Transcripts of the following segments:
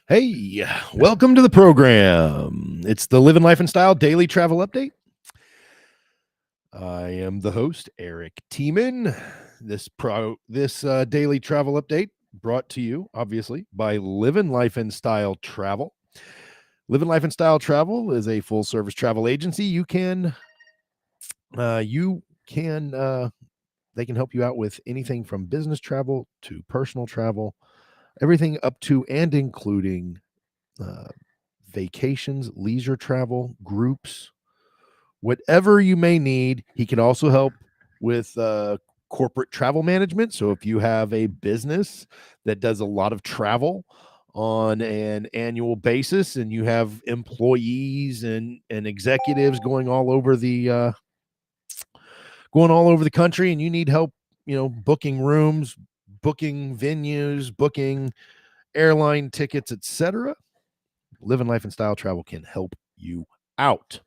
Hey, welcome to the program. It's the Livin Life and Style Daily Travel Update. I am the host, Eric Tiemann. This daily travel update brought to you, obviously, by Livin Life and Style Travel. Livin Life and Style Travel is a full-service travel agency. They can help you out with anything from business travel to personal travel, everything up to and including uh, vacations, leisure travel, groups, whatever you may need. He can also help with corporate travel management. So if you have a business that does a lot of travel on an annual basis and you have employees and executives going all over the country and you need help, booking rooms, booking venues, booking airline tickets, etc., Living Life and Style Travel can help you out.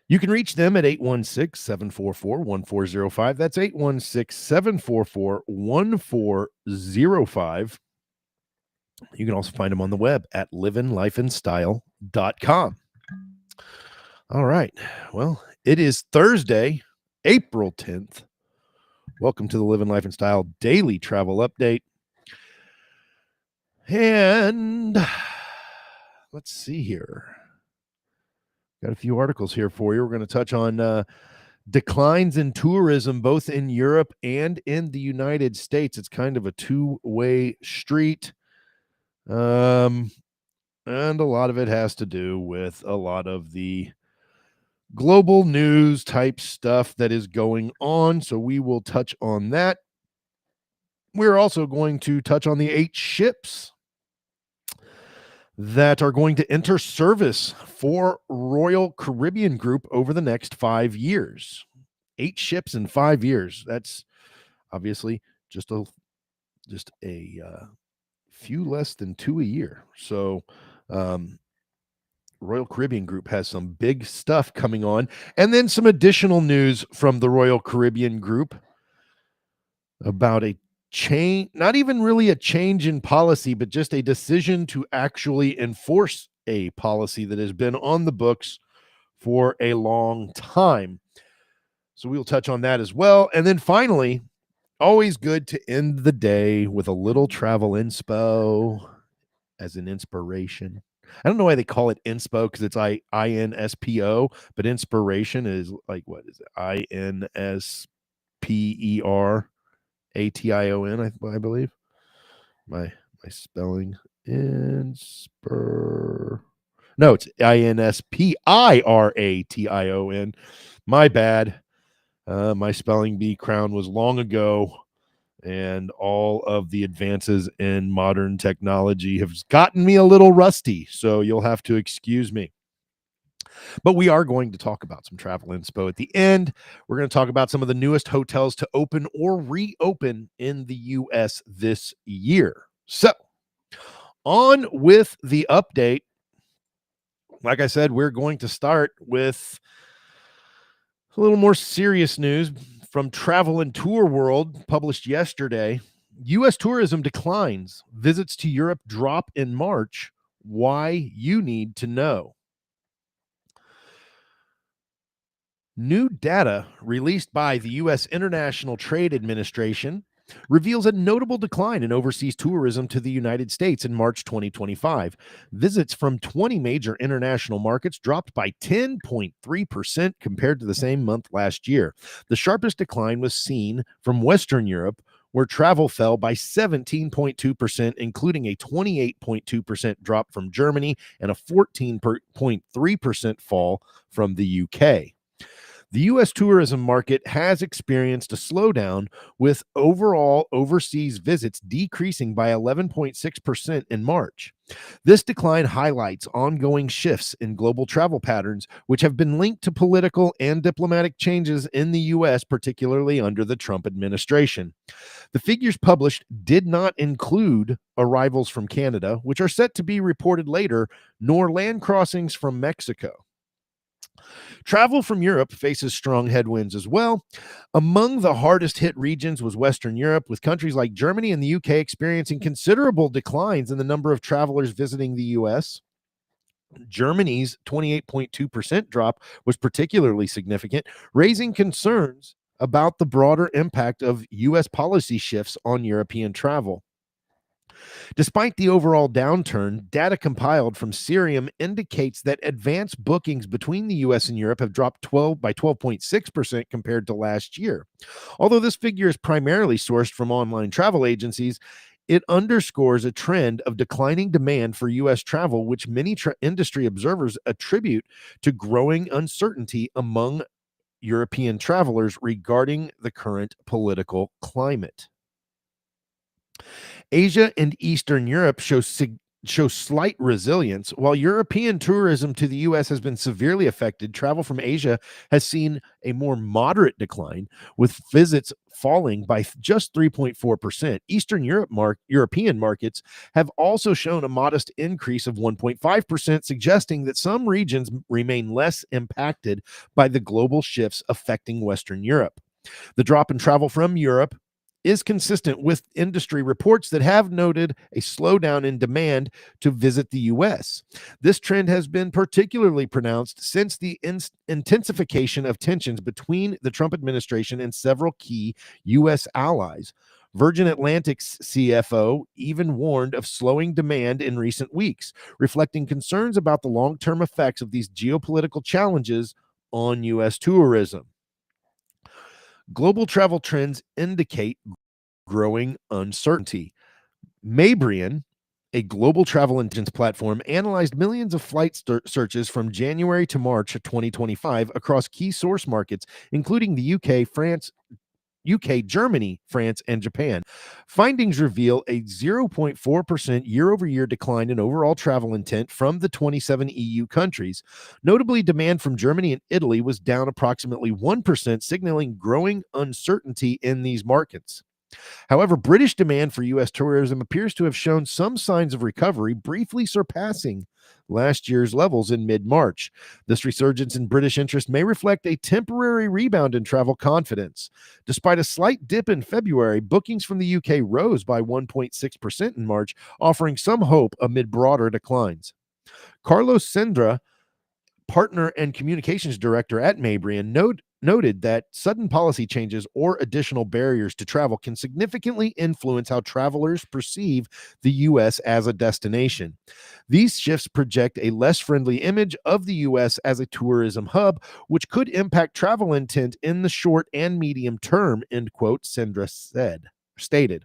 You can reach them at 816-744-1405. That's 816-744-1405. You can also find them on the web at livinlifeandstyle.com. All right. Well, it is Thursday, April 10th. Welcome to the Livin Life and Style Daily Travel Update. And let's see here. Got a few articles here for you. We're going to touch on declines in tourism, both in Europe and in the United States. It's kind of a two-way street. And a lot of it has to do with a lot of the global news type stuff that is going on. So we will touch on that. We're also going to touch on the 8 ships that are going to enter service for Royal Caribbean Group over the next 5 years. 8 ships in 5 years. That's obviously just a few less than 2 a year. So Royal Caribbean Group has some big stuff coming on. And then some additional news from the Royal Caribbean Group about a change, not even really a change in policy, but just a decision to actually enforce a policy that has been on the books for a long time. So we'll touch on that as well. And then finally, always good to end the day with a little travel inspo as an inspiration. I don't know why they call it inspo, because it's INSPO, but inspiration is like, what is it? INSPER. ATION, I believe. My spelling inspir. No, it's INSPIRATION. My bad. My spelling bee crown was long ago, and all of the advances in modern technology have gotten me a little rusty. So you'll have to excuse me. But we are going to talk about some travel inspo at the end. We're going to talk about some of the newest hotels to open or reopen in the U.S. this year. So, on with the update. Like I said, we're going to start with a little more serious news from Travel and Tour World, published yesterday. U.S. tourism declines. Visits to Europe drop in March. Why you need to know. New data released by the U.S. International Trade Administration reveals a notable decline in overseas tourism to the United States in March 2025. Visits from 20 major international markets dropped by 10.3% compared to the same month last year. The sharpest decline was seen from Western Europe, where travel fell by 17.2%, including a 28.2% drop from Germany and a 14.3% fall from the UK. The U.S. tourism market has experienced a slowdown, with overall overseas visits decreasing by 11.6% in March. This decline highlights ongoing shifts in global travel patterns, which have been linked to political and diplomatic changes in the U.S., particularly under the Trump administration. The figures published did not include arrivals from Canada, which are set to be reported later, nor land crossings from Mexico. Travel from Europe faces strong headwinds as well. Among the hardest hit regions was Western Europe, with countries like Germany and the UK experiencing considerable declines in the number of travelers visiting the US. Germany's 28.2% drop was particularly significant, raising concerns about the broader impact of US policy shifts on European travel. Despite the overall downturn, data compiled from Cerium indicates that advanced bookings between the US and Europe have dropped 12.6% compared to last year. Although this figure is primarily sourced from online travel agencies, it underscores a trend of declining demand for US travel, which many industry observers attribute to growing uncertainty among European travelers regarding the current political climate. Asia and Eastern Europe show slight resilience. While European tourism to the US has been severely affected, travel from Asia has seen a more moderate decline, with visits falling by just 3.4%. European markets have also shown a modest increase of 1.5%, suggesting that some regions remain less impacted by the global shifts affecting Western Europe. The drop in travel from Europe is consistent with industry reports that have noted a slowdown in demand to visit the US. This trend has been particularly pronounced since the intensification of tensions between the Trump administration and several key US allies. Virgin Atlantic's CFO even warned of slowing demand in recent weeks, reflecting concerns about the long term effects of these geopolitical challenges on US tourism. Global travel trends indicate growing uncertainty. Mabrian, a global travel intelligence platform, analyzed millions of flight searches from January to March of 2025 across key source markets, including the UK, Germany, France, and Japan. Findings reveal a 0.4% year over year decline in overall travel intent from the 27 EU countries. Notably, demand from Germany and Italy was down approximately 1%, signaling growing uncertainty in these markets. However, British demand for U.S. tourism appears to have shown some signs of recovery, briefly surpassing last year's levels in mid March. This resurgence in British interest may reflect a temporary rebound in travel confidence. Despite a slight dip in February, bookings from the UK rose by 1.6% in March, offering some hope amid broader declines. Carlos Sendra, partner and communications director at Mabrian, noted that sudden policy changes or additional barriers to travel can significantly influence how travelers perceive the U.S. as a destination. These shifts project a less friendly image of the U.S. as a tourism hub, which could impact travel intent in the short and medium term, end quote, Sendra stated.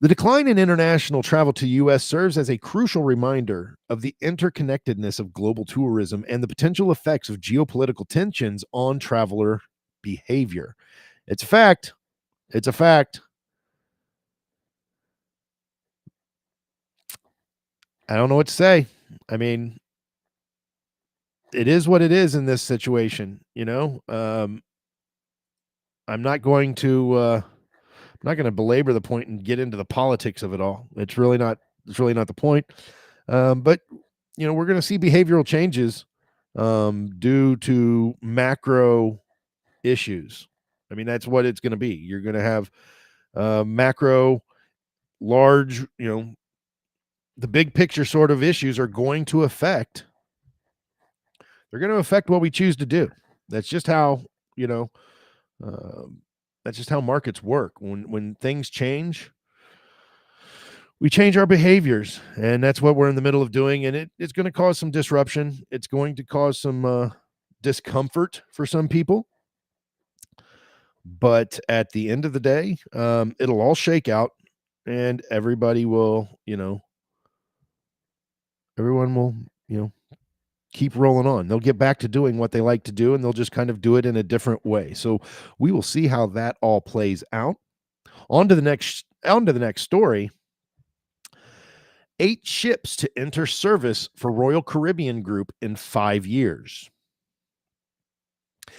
The decline in international travel to U.S. serves as a crucial reminder of the interconnectedness of global tourism and the potential effects of geopolitical tensions on traveler behavior. It's a fact. It's a fact. I don't know what to say. I mean, it is what it is in this situation, you know? I'm not going to I'm not going to belabor the point and get into the politics of it all. It's really not the point. But we're going to see behavioral changes due to macro issues. I mean, that's what it's going to be. You're going to have macro, large, the big picture sort of issues are going to affect. They're going to affect what we choose to do. That's just how you know. That's just how markets work. When things change, we change our behaviors, and that's what we're in the middle of doing. And it's going to cause some disruption. It's going to cause some discomfort for some people. But at the end of the day, it'll all shake out, and everybody will, everyone will, keep rolling on. They'll get back to doing what they like to do, and they'll just kind of do it in a different way. So we will see how that all plays out. On to the next story. 8 ships to enter service for Royal Caribbean Group in 5 years.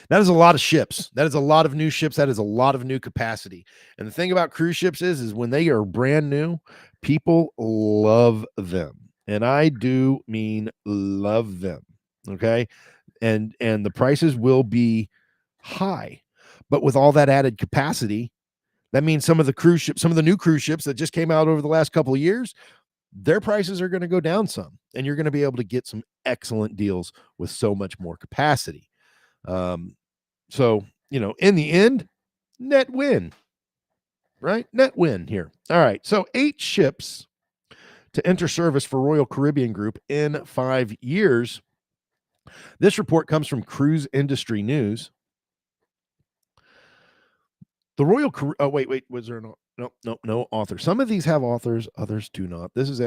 That is a lot of ships. That is a lot of new ships. That is a lot of new capacity. And the thing about cruise ships is when they are brand new, people love them. And I do mean love them. Okay. And the prices will be high. But with all that added capacity, that means some of the cruise ships, some of the new cruise ships that just came out over the last couple of years, their prices are going to go down some, and you're going to be able to get some excellent deals with so much more capacity. So, in the end, net win, right? Net win here. All right. So 8 ships to enter service for Royal Caribbean Group in 5 years. This report comes from Cruise Industry News. The Royal wait, was there no author. Some of these have authors, others do not. This is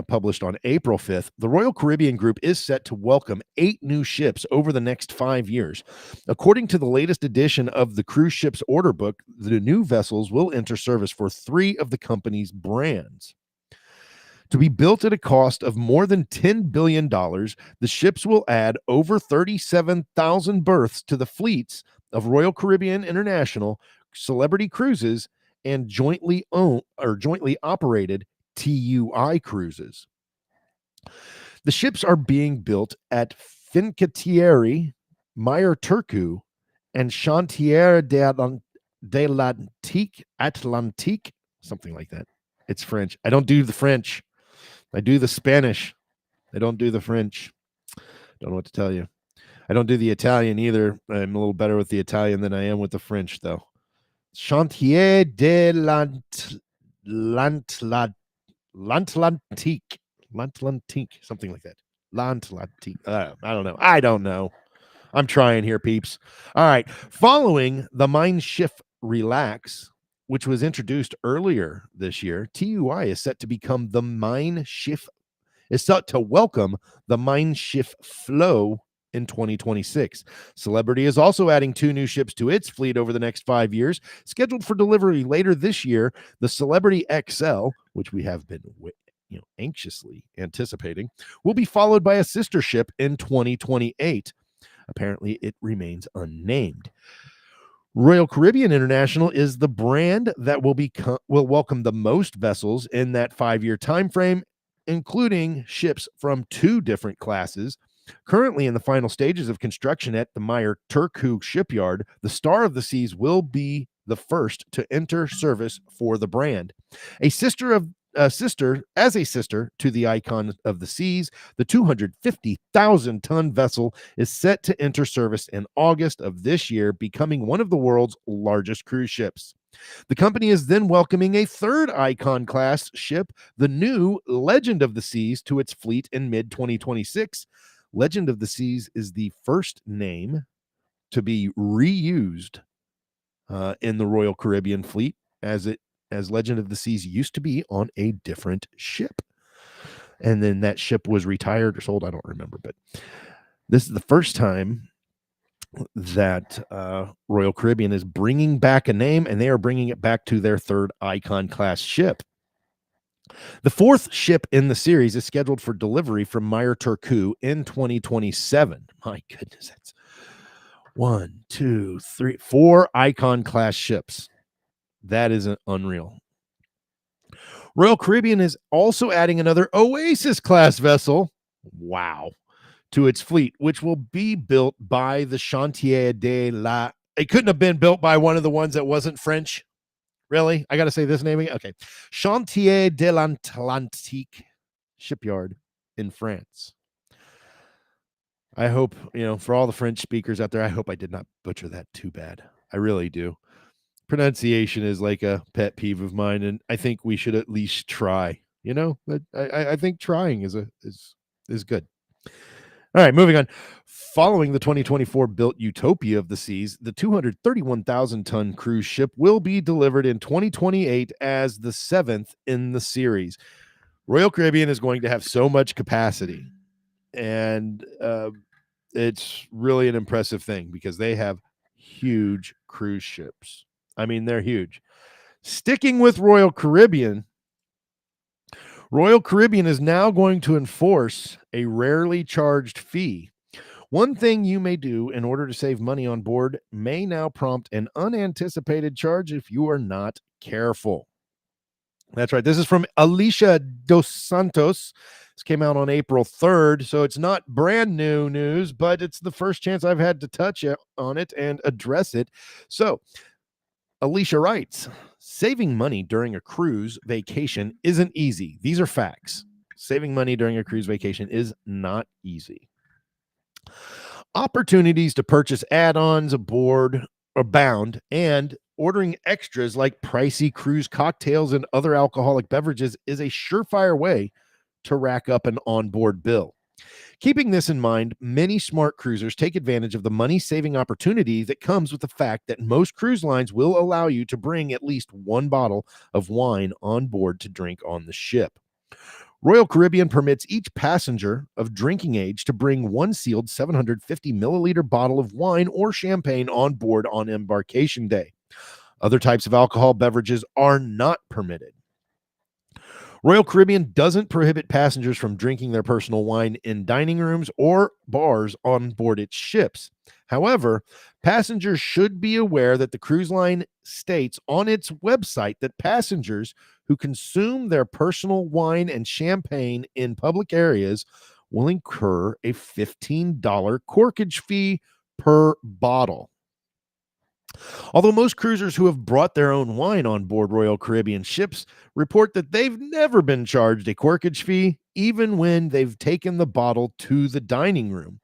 published on April 5th. The Royal Caribbean Group is set to welcome 8 new ships over the next 5 years. According to the latest edition of the cruise ships order book, the new vessels will enter service for 3 of the company's brands. To be built at a cost of more than $10 billion, the ships will add over 37,000 berths to the fleets of Royal Caribbean International, Celebrity Cruises, and jointly owned or jointly operated TUI cruises. The ships are being built at Fincantieri, Meyer Turku, and Chantier de l'Atlantique, something like that. It's French. I don't do the French. I do the Spanish. I don't do the French. Don't know what to tell you. I don't do the Italian either. I'm a little better with the Italian than I am with the French, though. Chantier de l'Atlantique. L'Atlantique, something like that. L'Atlantique. I don't know. I'm trying here, peeps. All right. Following the Mein Schiff Relax, which was introduced earlier this year, TUI is set to become the Mein Schiff, is set to welcome the Mein Schiff Flow in 2026. Celebrity is also adding 2 new ships to its fleet over the next 5 years, scheduled for delivery later this year. The Celebrity XL, which we have been anxiously anticipating, will be followed by a sister ship in 2028. Apparently, it remains unnamed. Royal Caribbean International is the brand that will welcome the most vessels in that 5-year time frame, including ships from 2 different classes. Currently in the final stages of construction at the Meyer Turku shipyard, the Star of the Seas will be the first to enter service for the brand. A sister to the Icon of the Seas, the 250,000-ton vessel is set to enter service in August of this year, becoming one of the world's largest cruise ships. The company is then welcoming a 3rd Icon-class ship, the new Legend of the Seas, to its fleet in mid-2026. Legend of the Seas is the first name to be reused in the Royal Caribbean fleet, as Legend of the Seas used to be on a different ship. And then that ship was retired or sold. I don't remember, but this is the first time that Royal Caribbean is bringing back a name, and they are bringing it back to their 3rd Icon class ship. The 4th ship in the series is scheduled for delivery from Meyer Turku in 2027. My goodness, that's 1, 2, 3, 4 Icon class ships. That is unreal. Royal Caribbean is also adding another Oasis class vessel. Wow. To its fleet, which will be built by the Chantier de la. It couldn't have been built by one of the ones that wasn't French. Really? I got to say this name again? Okay. Chantier de l'Atlantique shipyard in France. I hope, for all the French speakers out there, I hope I did not butcher that too bad. I really do. Pronunciation is like a pet peeve of mine, and I think we should at least try. But I think trying is good. All right, moving on. Following the 2024 built Utopia of the Seas, the 231,000-ton cruise ship will be delivered in 2028 as the 7th in the series. Royal Caribbean is going to have so much capacity, and it's really an impressive thing because they have huge cruise ships. I mean, they're huge. Sticking with Royal Caribbean is now going to enforce a rarely charged fee. One thing you may do in order to save money on board may now prompt an unanticipated charge if you are not careful. That's right. This is from Alicia Dos Santos. This came out on April 3rd, so it's not brand new news, but it's the first chance I've had to touch on it and address it. So, Alicia writes, saving money during a cruise vacation isn't easy. These are facts. Saving money during a cruise vacation is not easy. Opportunities to purchase add-ons aboard abound, and ordering extras like pricey cruise cocktails and other alcoholic beverages is a surefire way to rack up an onboard bill. Keeping this in mind, many smart cruisers take advantage of the money-saving opportunity that comes with the fact that most cruise lines will allow you to bring at least one bottle of wine on board to drink on the ship. Royal Caribbean permits each passenger of drinking age to bring one sealed 750 milliliter bottle of wine or champagne on board on embarkation day. Other types of alcohol beverages are not permitted. Royal Caribbean doesn't prohibit passengers from drinking their personal wine in dining rooms or bars on board its ships. However, passengers should be aware that the cruise line states on its website that passengers who consume their personal wine and champagne in public areas will incur a $15 corkage fee per bottle. Although most cruisers who have brought their own wine on board Royal Caribbean ships report that they've never been charged a corkage fee, even when they've taken the bottle to the dining room.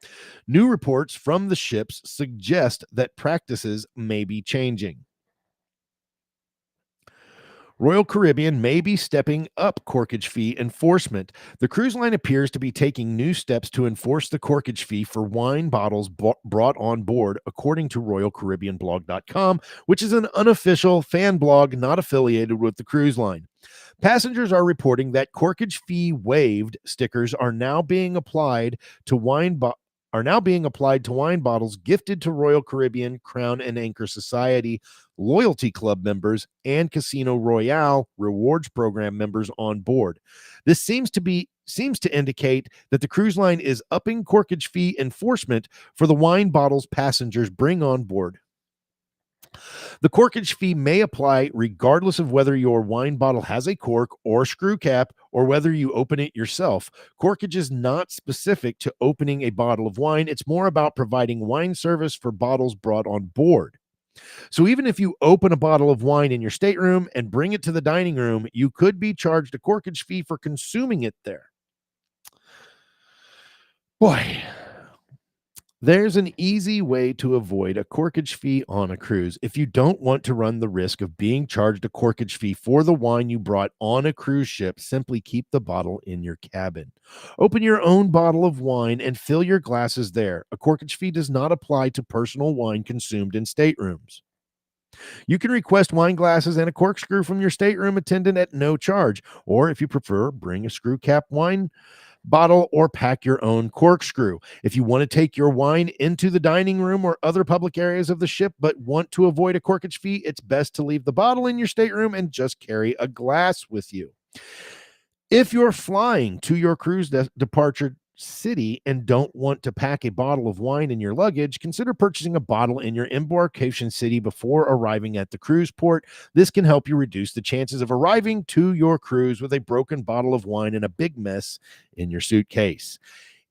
New reports from the ships suggest that practices may be changing. Royal Caribbean may be stepping up corkage fee enforcement. The cruise line appears to be taking new steps to enforce the corkage fee for wine bottles brought on board, according to RoyalCaribbeanBlog.com, which is an unofficial fan blog not affiliated with the cruise line. Passengers are reporting that corkage fee waived stickers are now being applied to wine bottles gifted to Royal Caribbean, Crown and Anchor Society, Loyalty Club members, and Casino Royale rewards program members on board. This seems to indicate that the cruise line is upping corkage fee enforcement for the wine bottles passengers bring on board. The corkage fee may apply regardless of whether your wine bottle has a cork or screw cap or whether you open it yourself. Corkage is not specific to opening a bottle of wine. It's more about providing wine service for bottles brought on board. So even if you open a bottle of wine in your stateroom and bring it to the dining room, you could be charged a corkage fee for consuming it there. Boy, there's an easy way to avoid a corkage fee on a cruise. If you don't want to run the risk of being charged a corkage fee for the wine you brought on a cruise ship, simply keep the bottle in your cabin. Open your own bottle of wine and fill your glasses there. A corkage fee does not apply to personal wine consumed in staterooms. You can request wine glasses and a corkscrew from your stateroom attendant at no charge, or if you prefer, bring a screw cap wine bottle or pack your own corkscrew. If you want to take your wine into the dining room or other public areas of the ship but want to avoid a corkage fee, it's best to leave the bottle in your stateroom and just carry a glass with you. If you're flying to your cruise departure city and don't want to pack a bottle of wine in your luggage, consider purchasing a bottle in your embarkation city before arriving at the cruise port. This can help you reduce the chances of arriving to your cruise with a broken bottle of wine and a big mess in your suitcase.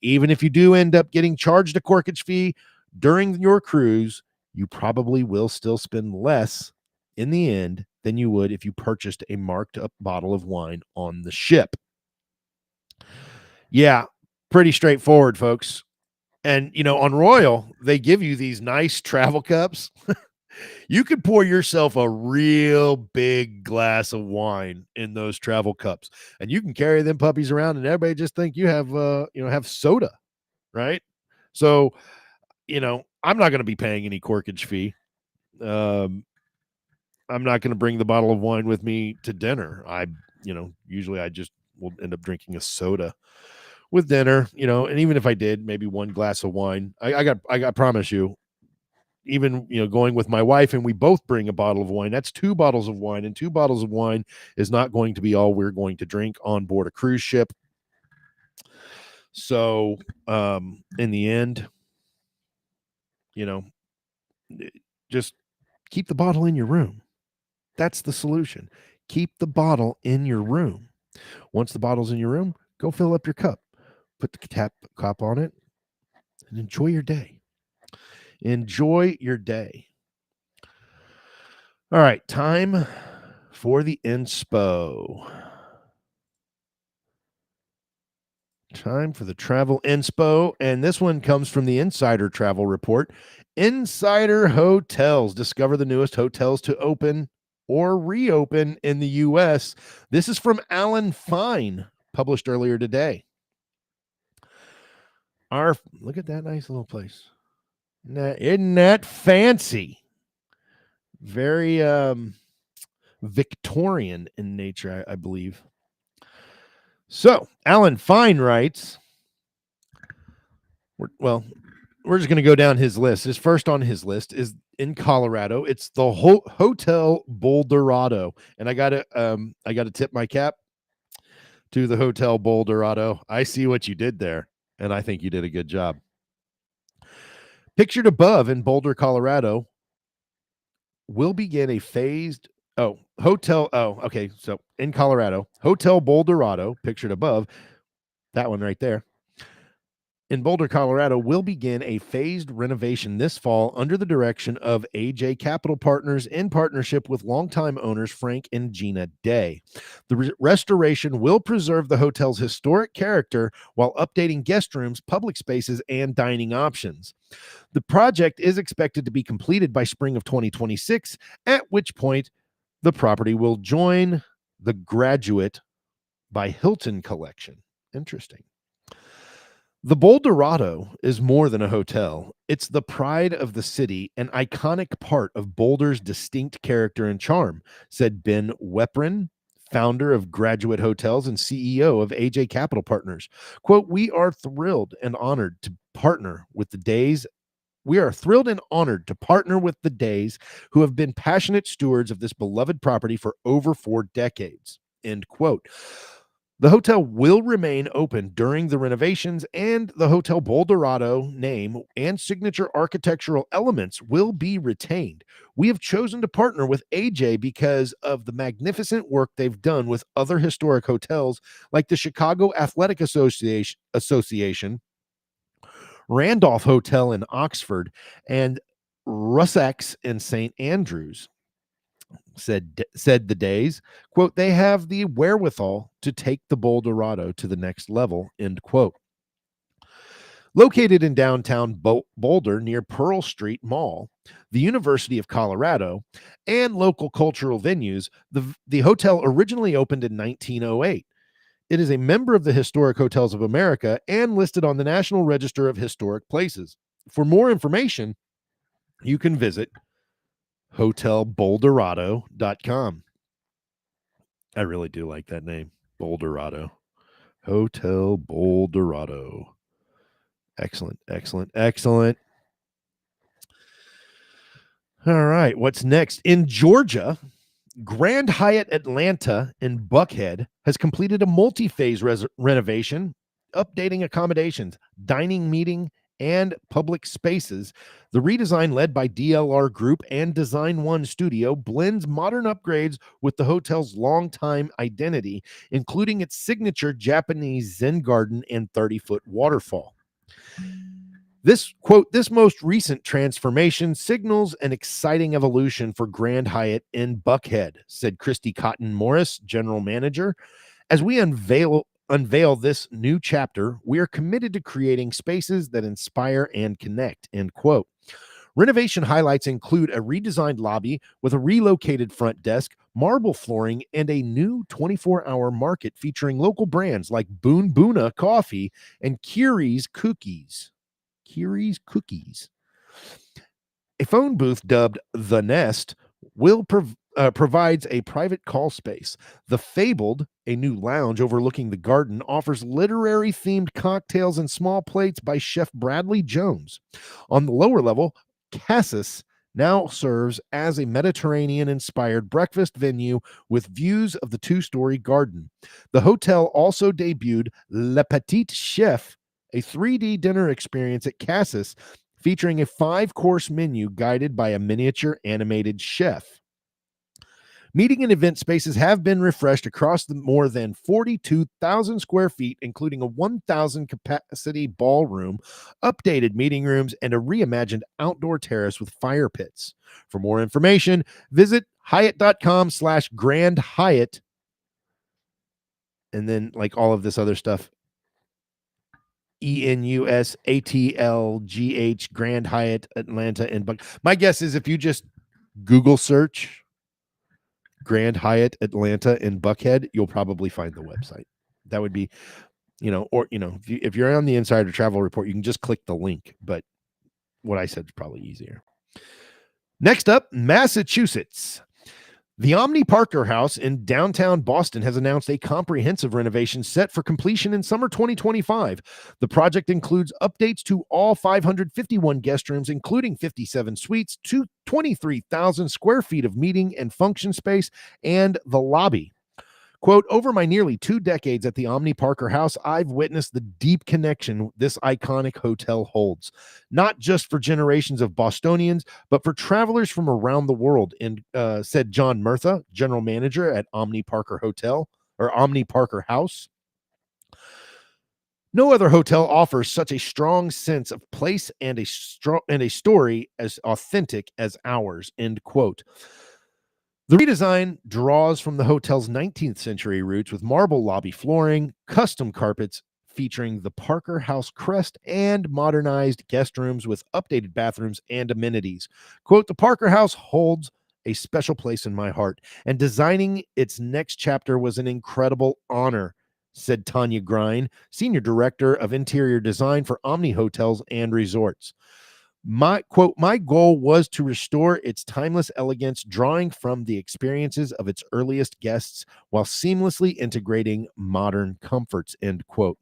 Even if you do end up getting charged a corkage fee during your cruise, you probably will still spend less in the end than you would if you purchased a marked up bottle of wine on the ship. Yeah, pretty straightforward, folks. And, on Royal, they give you these nice travel cups. You could pour yourself a real big glass of wine in those travel cups, and you can carry them puppies around, and everybody just think you have soda, right? So, I'm not going to be paying any corkage fee. Um, I'm not going to bring the bottle of wine with me to dinner. Usually I just will end up drinking a soda with dinner, and even if I did, maybe one glass of wine. I promise you, even going with my wife and we both bring a bottle of wine, that's two bottles of wine, and two bottles of wine is not going to be all we're going to drink on board a cruise ship. So, in the end, you know, just keep the bottle in your room. That's the solution. keep the bottle in your room. Once the bottle's in your room, go fill up your cup. Put the cap on it and enjoy your day. Enjoy your day. All right, time for the inspo. Time for the travel inspo, and this one comes from the Insider Travel Report. Insider Hotels discover the newest hotels to open or reopen in the U.S. This is from Alan Fine, published earlier today. Look at that nice little place. Isn't that fancy? Very Victorian in nature, I believe. So, Alan Fine writes, we're just going to go down his list. His first on his list is in Colorado. It's the Hotel Boulderado, and I got to tip my cap to the Hotel Boulderado. I see what you did there, and I think you did a good job. Pictured above in Boulder, Colorado, will begin a phased hotel. Oh, okay. So in Colorado, Hotel Boulderado, pictured above, that one right there, in Boulder, Colorado, will begin a phased renovation this fall under the direction of AJ Capital Partners in partnership with longtime owners Frank and Gina Day. The restoration will preserve the hotel's historic character while updating guest rooms, public spaces, and dining options. The project is expected to be completed by spring of 2026, at which point the property will join the Graduate by Hilton collection. Interesting. The Boulderado is more than a hotel. It's the pride of the city, an iconic part of Boulder's distinct character and charm, said Ben Weprin, founder of Graduate Hotels and CEO of AJ Capital Partners. Quote, we are thrilled and honored to partner with the Days who have been passionate stewards of this beloved property for over 4 decades. End quote. The hotel will remain open during the renovations, and the Hotel Boulderado name and signature architectural elements will be retained. We have chosen to partner with AJ because of the magnificent work they've done with other historic hotels like the Chicago Athletic Association, Randolph Hotel in Oxford, and Russack's in St. Andrews. Said the Days, quote, they have the wherewithal to take the Boulderado to the next level, end quote. Located in downtown Boulder near Pearl Street Mall, the University of Colorado, and local cultural venues, the hotel originally opened in 1908. It is a member of the Historic Hotels of America and listed on the National Register of Historic Places. For more information, you can visit hotelboulderado.com. I really do like that name, Boulderado. Hotel Boulderado. Excellent, excellent, excellent. All right, what's next? In Georgia, Grand Hyatt Atlanta in Buckhead has completed a multi-phase renovation, updating accommodations, dining, meeting, and public spaces. The redesign, led by DLR Group and Design One Studio, blends modern upgrades with the hotel's longtime identity, including its signature Japanese Zen garden and 30-foot waterfall. This, quote, this most recent transformation signals an exciting evolution for Grand Hyatt in Buckhead, said Christy Cotton Morris, general manager. As we unveil this new chapter, we are committed to creating spaces that inspire and connect, end quote. Renovation highlights include a redesigned lobby with a relocated front desk, marble flooring, and a new 24-hour market featuring local brands like Boon Boona Coffee and Curie's Cookies. Curie's Cookies. A phone booth dubbed The Nest provides a private call space. The Fabled, a new lounge overlooking the garden, offers literary-themed cocktails and small plates by Chef Bradley Jones. On the lower level, Cassis now serves as a Mediterranean-inspired breakfast venue with views of the 2-story garden. The hotel also debuted Le Petit Chef, a 3D dinner experience at Cassis featuring a 5-course menu guided by a miniature animated chef. Meeting and event spaces have been refreshed across the more than 42,000 square feet, including a 1,000 capacity ballroom, updated meeting rooms, and a reimagined outdoor terrace with fire pits. For more information, visit Hyatt.com/Grand Hyatt, and then like all of this other stuff. ENUSATLGH Grand Hyatt Atlanta and Buck. My guess is if you just Google search Grand Hyatt Atlanta in Buckhead, you'll probably find the website. That would be, or if you're on the Insider Travel Report, you can just click the link. But what I said is probably easier. Next up, Massachusetts. The Omni Parker House in downtown Boston has announced a comprehensive renovation set for completion in summer 2025. The project includes updates to all 551 guest rooms, including 57 suites, to 23,000 square feet of meeting and function space, and the lobby. Quote, over my nearly 2 decades at the Omni Parker House, I've witnessed the deep connection this iconic hotel holds, not just for generations of Bostonians, but for travelers from around the world, and said John Murtha, general manager at Omni Parker Hotel or Omni Parker House. No other hotel offers such a strong sense of place and a story as authentic as ours, end quote. The redesign draws from the hotel's 19th century roots with marble lobby flooring, custom carpets featuring the Parker House crest, and modernized guest rooms with updated bathrooms and amenities. Quote, the Parker House holds a special place in my heart, and designing its next chapter was an incredible honor, said Tanya Grine, Senior Director of Interior Design for Omni Hotels and Resorts. My goal was to restore its timeless elegance, drawing from the experiences of its earliest guests while seamlessly integrating modern comforts, end quote.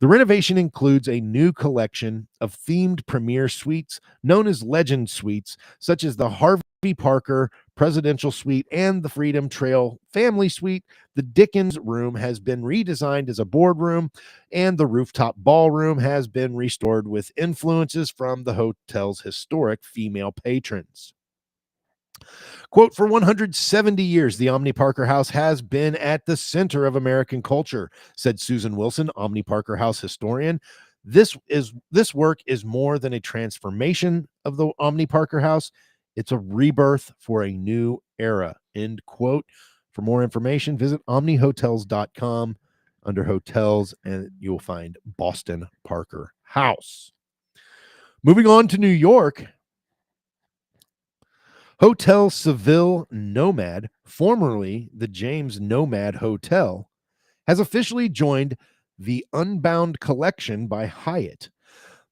The renovation includes a new collection of themed premier suites known as Legend Suites, such as the Harvey Parker Presidential Suite and the Freedom Trail Family Suite. The Dickens Room has been redesigned as a boardroom, and the rooftop ballroom has been restored with influences from the hotel's historic female patrons. Quote, for 170 years, the Omni Parker House has been at the center of American culture, said Susan Wilson, Omni Parker House historian. This work is more than a transformation of the Omni Parker House. It's a rebirth for a new era, end quote. For more information, visit omnihotels.com under hotels, and you'll find Boston Parker House. Moving on to New York, Hotel Seville Nomad, formerly the James Nomad Hotel, has officially joined the Unbound Collection by Hyatt.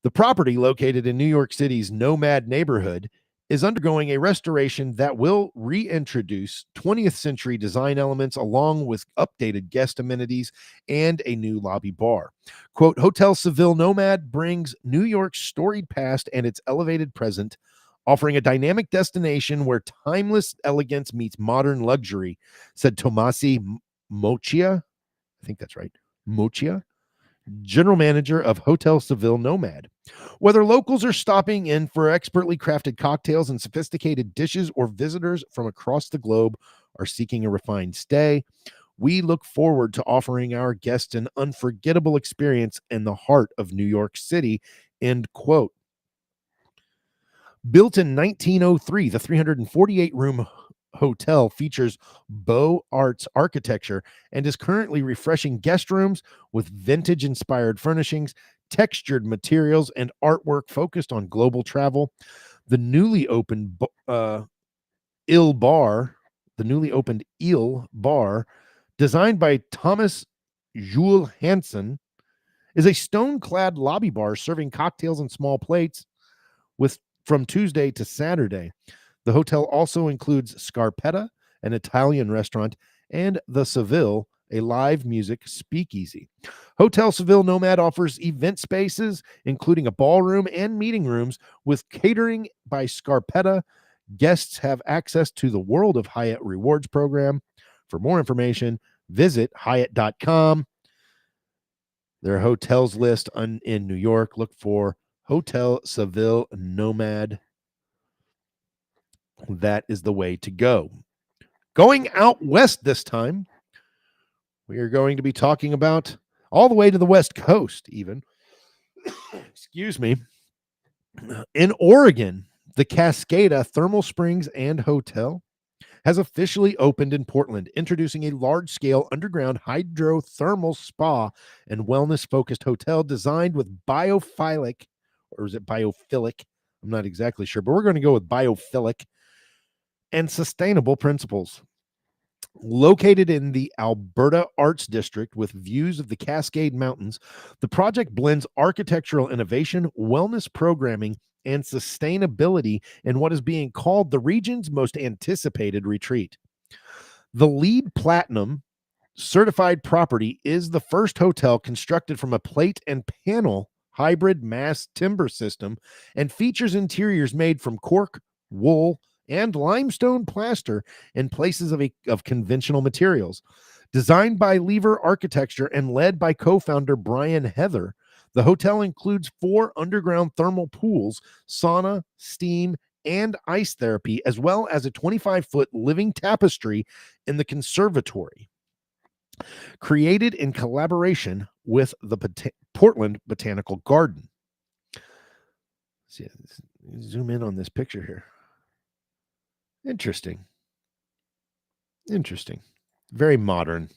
The property, located in New York City's Nomad neighborhood, is undergoing a restoration that will reintroduce 20th century design elements along with updated guest amenities and a new lobby bar. Quote, Hotel Seville Nomad brings New York's storied past and its elevated present, offering a dynamic destination where timeless elegance meets modern luxury, said Tomasi Mochia. I think that's right. Mochia, general manager of Hotel Seville Nomad. Whether locals are stopping in for expertly crafted cocktails and sophisticated dishes, or visitors from across the globe are seeking a refined stay, we look forward to offering our guests an unforgettable experience in the heart of New York City, end quote. Built in 1903, the 348-room hotel features Beaux Arts architecture and is currently refreshing guest rooms with vintage-inspired furnishings, textured materials, and artwork focused on global travel. The newly opened Il Bar, designed by Thomas Jules Hansen, is a stone-clad lobby bar serving cocktails and small plates from Tuesday to Saturday. The hotel also includes Scarpetta, an Italian restaurant, and the Seville, a live music speakeasy. Hotel Seville Nomad offers event spaces, including a ballroom and meeting rooms with catering by Scarpetta. Guests have access to the World of Hyatt Rewards program. For more information, visit Hyatt.com. Their hotels list in New York. Look for Hotel Seville Nomad. That is the way to go. Going out west this time, we are going to be talking about all the way to the West Coast, even. Excuse me. In Oregon, the Cascada Thermal Springs and Hotel has officially opened in Portland, introducing a large scale underground hydrothermal spa and wellness focused hotel designed with biophilic, or is it biophilic? I'm not exactly sure, but we're going to go with biophilic and sustainable principles. Located in the Alberta Arts District with views of the Cascade Mountains, the project blends architectural innovation, wellness programming, and sustainability in what is being called the region's most anticipated retreat. The LEED Platinum certified property is the first hotel constructed from a plate and panel hybrid mass timber system and features interiors made from cork, wool, and limestone plaster in places of conventional materials. Designed by Lever Architecture and led by co-founder Brian Heather, the hotel includes 4 underground thermal pools, sauna, steam, and ice therapy, as well as a 25-foot living tapestry in the conservatory. Created in collaboration with the Portland Botanical Garden. See, zoom in on this picture here. Interesting. Very modern.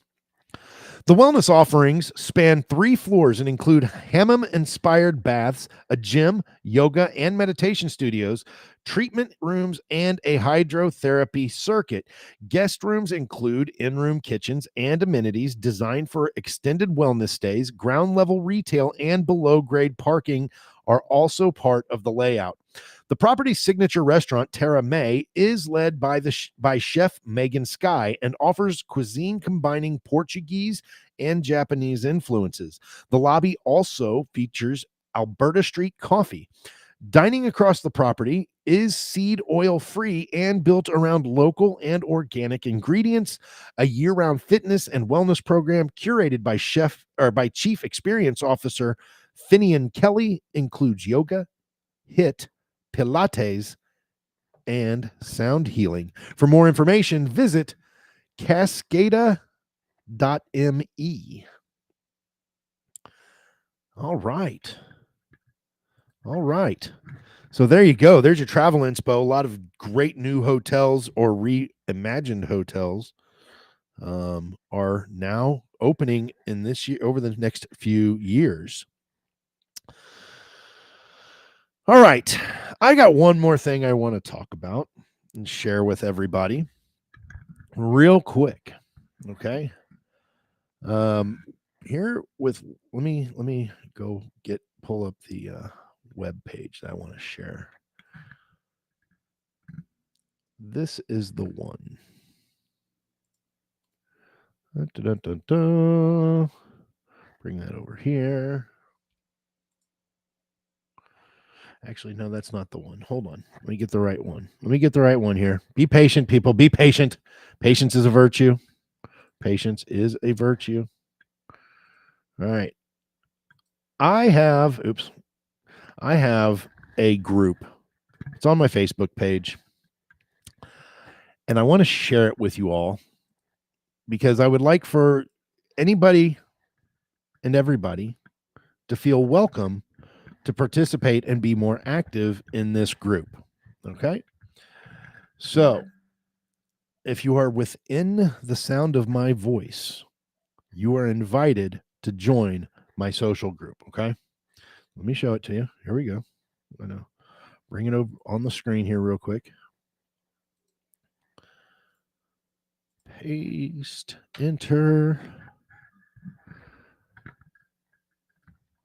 The wellness offerings span 3 floors and include hammam-inspired baths, a gym, yoga and meditation studios, treatment rooms, and a hydrotherapy circuit. Guest rooms include in-room kitchens and amenities designed for extended wellness stays. Ground-level retail and below-grade parking are also part of the layout. The property's signature restaurant, Terra May, is led by chef Megan Sky and offers cuisine combining Portuguese and Japanese influences. The lobby also features Alberta Street coffee. Dining across the property is seed oil free and built around local and organic ingredients. A year-round fitness and wellness program curated by Chief Experience Officer Finian Kelly includes yoga, HIIT, Pilates, and sound healing. For more information, visit cascada.me. All right. So there you go. There's your travel inspo. A lot of great new hotels or reimagined hotels are now opening in this year over the next few years. All right. I got one more thing I want to talk about and share with everybody real quick. Okay. Here with let me go pull up the web page that I want to share. This is the one. Bring that over here. Actually, no, that's not the one. Hold on. Let me get the right one here. Be patient, people. Be patient. Patience is a virtue. All right. I have a group. It's on my Facebook page. And I want to share it with you all because I would like for anybody and everybody to feel welcome to participate and be more active in this group. Okay? So, if you are within the sound of my voice, you are invited to join my social group. Okay? Let me show it to you. Here we go. I'm going to bring it over on the screen here real quick. Paste, enter.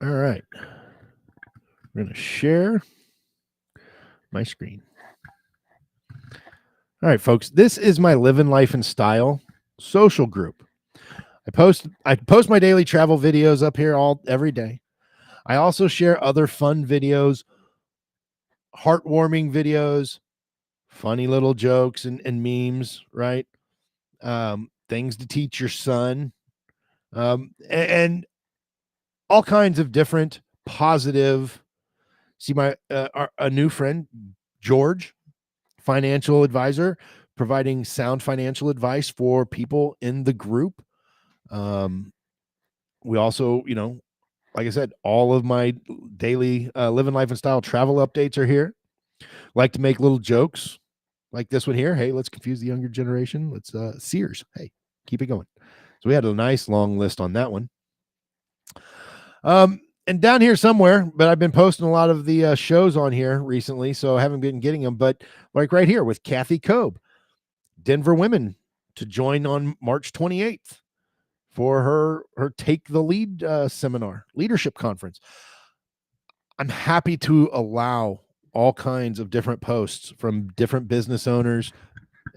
All right. We're going to share my screen. All right, folks. This is my Livin Life and Style social group. I post my daily travel videos up here every day. I also share other fun videos, heartwarming videos, funny little jokes and memes, right? Things to teach your son, and all kinds of different positive. See a new friend, George, financial advisor, providing sound financial advice for people in the group. We also, like I said, all of my daily Living Life and Style travel updates are here. Like to make little jokes like this one here. Hey, let's confuse the younger generation. Let's Sears. Hey, keep it going. So we had a nice long list on that one. And down here somewhere, but I've been posting a lot of the shows on here recently, so I haven't been getting them. But like right here with Kathy Kobe, Denver women to join on March 28th for her Take the Lead seminar, leadership conference. I'm happy to allow all kinds of different posts from different business owners.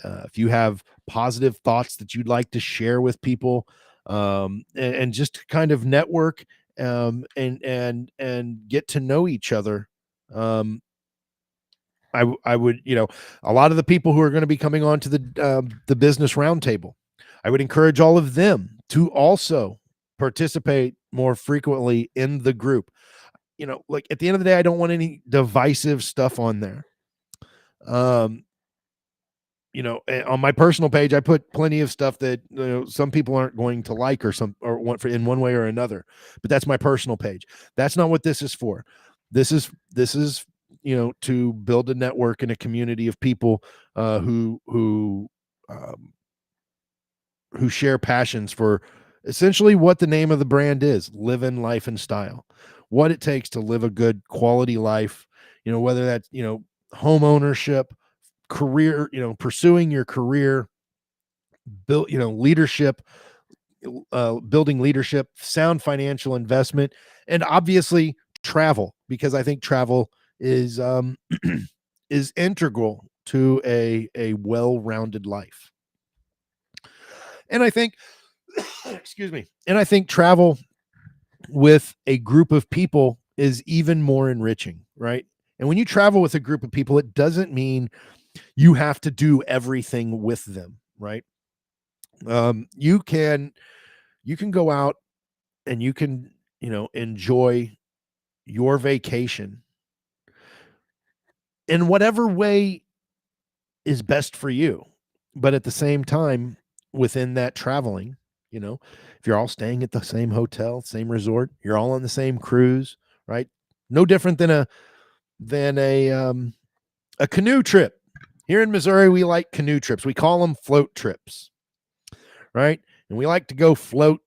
If you have positive thoughts that you'd like to share with people, and just kind of network, and get to know each other. I would, a lot of the people who are going to be coming on to the business roundtable, I would encourage all of them to also participate more frequently in the group. Like at the end of the day, I don't want any divisive stuff on there. On my personal page, I put plenty of stuff that some people aren't going to like or want for in one way or another. But that's my personal page. That's not what this is for. This is to build a network and a community of people who share passions for essentially what the name of the brand is: Livin Life and Style. What it takes to live a good quality life. Whether that's home ownership, career, pursuing your career, leadership, building leadership, sound financial investment, and obviously travel, because I think travel is is integral to a well-rounded life. And I think excuse me, and I think travel with a group of people is even more enriching, right? And when you travel with a group of people, it doesn't mean you have to do everything with them, right? You can go out and you can, enjoy your vacation in whatever way is best for you. But at the same time, within that traveling, if you're all staying at the same hotel, same resort, you're all on the same cruise, right? No different than a canoe trip. Here in Missouri, we like canoe trips. We call them float trips, right? And we like to go float,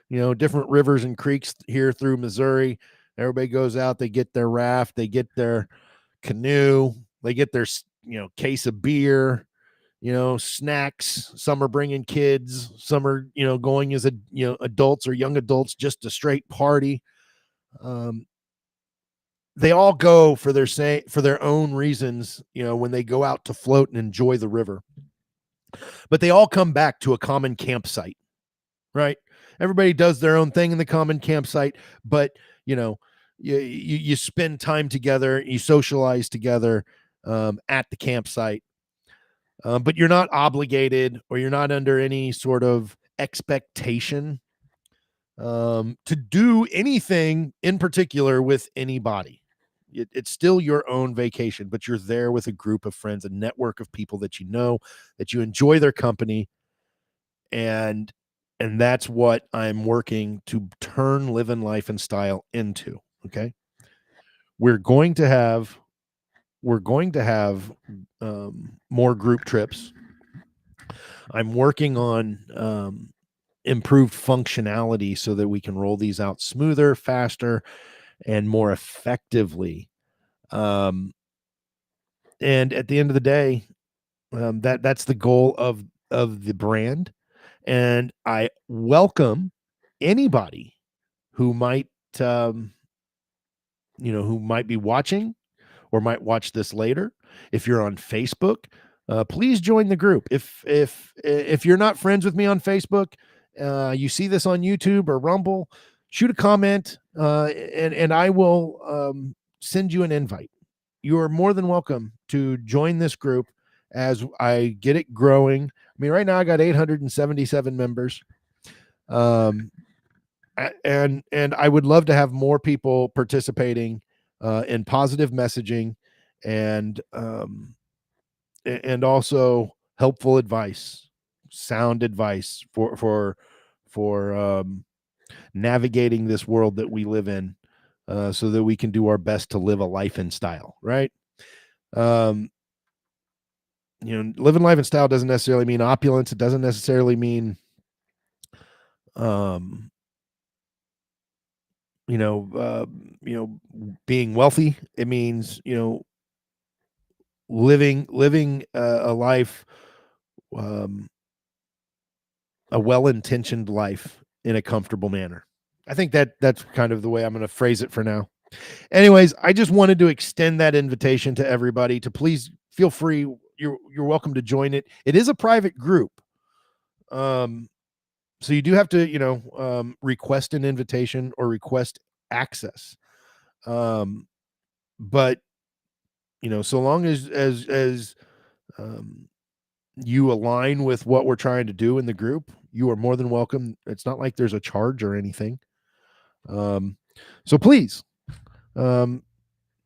different rivers and creeks here through Missouri. Everybody goes out, they get their raft, they get their canoe, they get their, case of beer, snacks. Some are bringing kids, some are, going as adults or young adults, just a straight party. They all go for their own reasons, when they go out to float and enjoy the river. But they all come back to a common campsite, right? Everybody does their own thing in the common campsite, but you spend time together, you socialize together at the campsite. But you're not obligated, or you're not under any sort of expectation to do anything in particular with anybody. It's still your own vacation, but you're there with a group of friends, a network of people that that you enjoy their company. And that's what I'm working to turn Livin Life and Style into. Okay. We're going to have more group trips. I'm working on improved functionality so that we can roll these out smoother, faster, and more effectively. And at the end of the day, that's the goal of the brand. And I welcome anybody who might who might be watching or might watch this later. If you're on Facebook, please join the group. If you're not friends with me on Facebook, you see this on YouTube or Rumble, shoot a comment, and I will send you an invite. You are more than welcome to join this group as I get it growing. I mean, right now I got 877 members. And I would love to have more people participating in positive messaging, and also helpful advice, sound advice for navigating this world that we live in, so that we can do our best to live a life and style, right? Um, living life and style doesn't necessarily mean opulence. It doesn't necessarily mean, um, you know, uh, being wealthy. It means, living a life, um, a well-intentioned life in a comfortable manner. I think that's kind of the way I'm going to phrase it for now. Anyways, I just wanted to extend that invitation to everybody to please feel free. You're welcome to join it. It is a private group. So you do have to, request an invitation or request access. Um, but so long as um, you align with what we're trying to do in the group, you are more than welcome. It's not like there's a charge or anything. So please, um,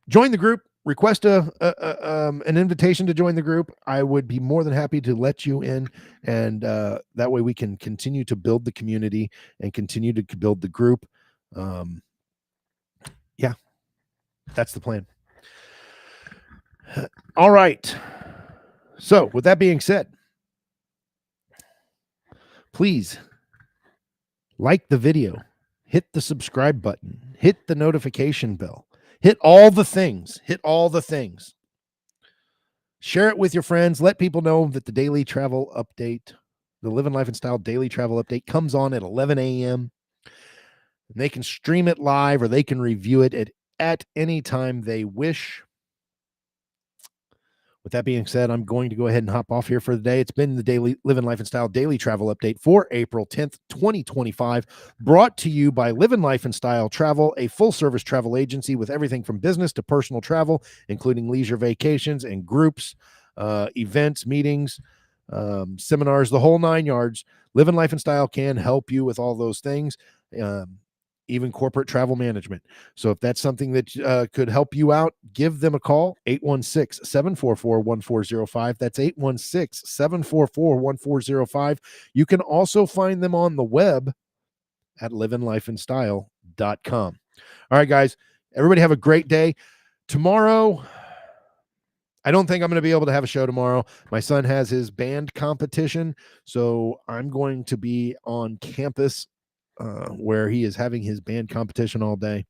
join the group. Request an invitation to join the group. I would be more than happy to let you in, and that way we can continue to build the community and continue to build the group. Yeah, that's the plan. All right. So, with that being said, please like the video, hit the subscribe button, hit the notification bell, hit all the things, Share it with your friends. Let people know that the daily travel update, the Livin Life and Style daily travel update, comes on at 11 a.m. And they can stream it live or they can review it at any time they wish. With that being said, I'm going to go ahead and hop off here for the day. It's been the daily Livin Life and Style daily travel update for April 10th, 2025, brought to you by Livin Life and Style Travel, a full-service travel agency with everything from business to personal travel, including leisure vacations and groups, events, meetings, seminars, the whole 9 yards. Livin Life and Style can help you with all those things. Even corporate travel management. So if that's something that could help you out, give them a call, 816-744-1405. That's 816-744-1405. You can also find them on the web at livinlifeandstyle.com. All right, guys, everybody have a great day. Tomorrow, I don't think I'm going to be able to have a show tomorrow. My son has his band competition, so I'm going to be on campus where he is having his band competition all day.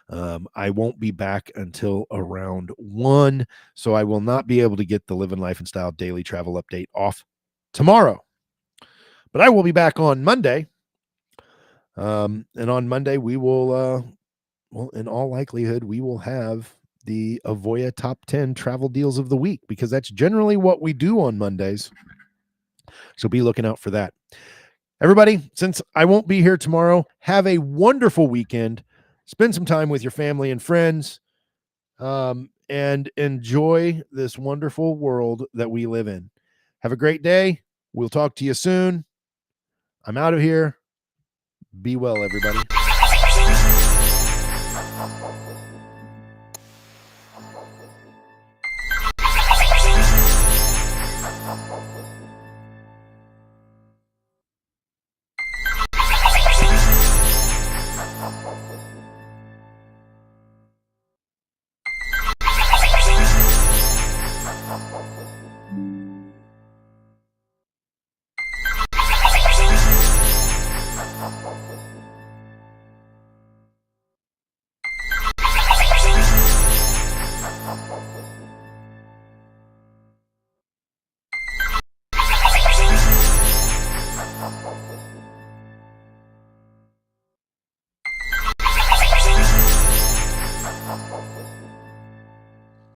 I won't be back until around 1, so I will not be able to get the Livin Life and Style daily travel update off tomorrow. But I will be back on Monday. And on Monday, we will, in all likelihood, we will have the Avoya Top 10 travel deals of the week, because that's generally what we do on Mondays. So be looking out for that. Everybody, since I won't be here tomorrow, have a wonderful weekend. Spend some time with your family and friends, and enjoy this wonderful world that we live in. Have a great day. We'll talk to you soon. I'm out of here. Be well, everybody.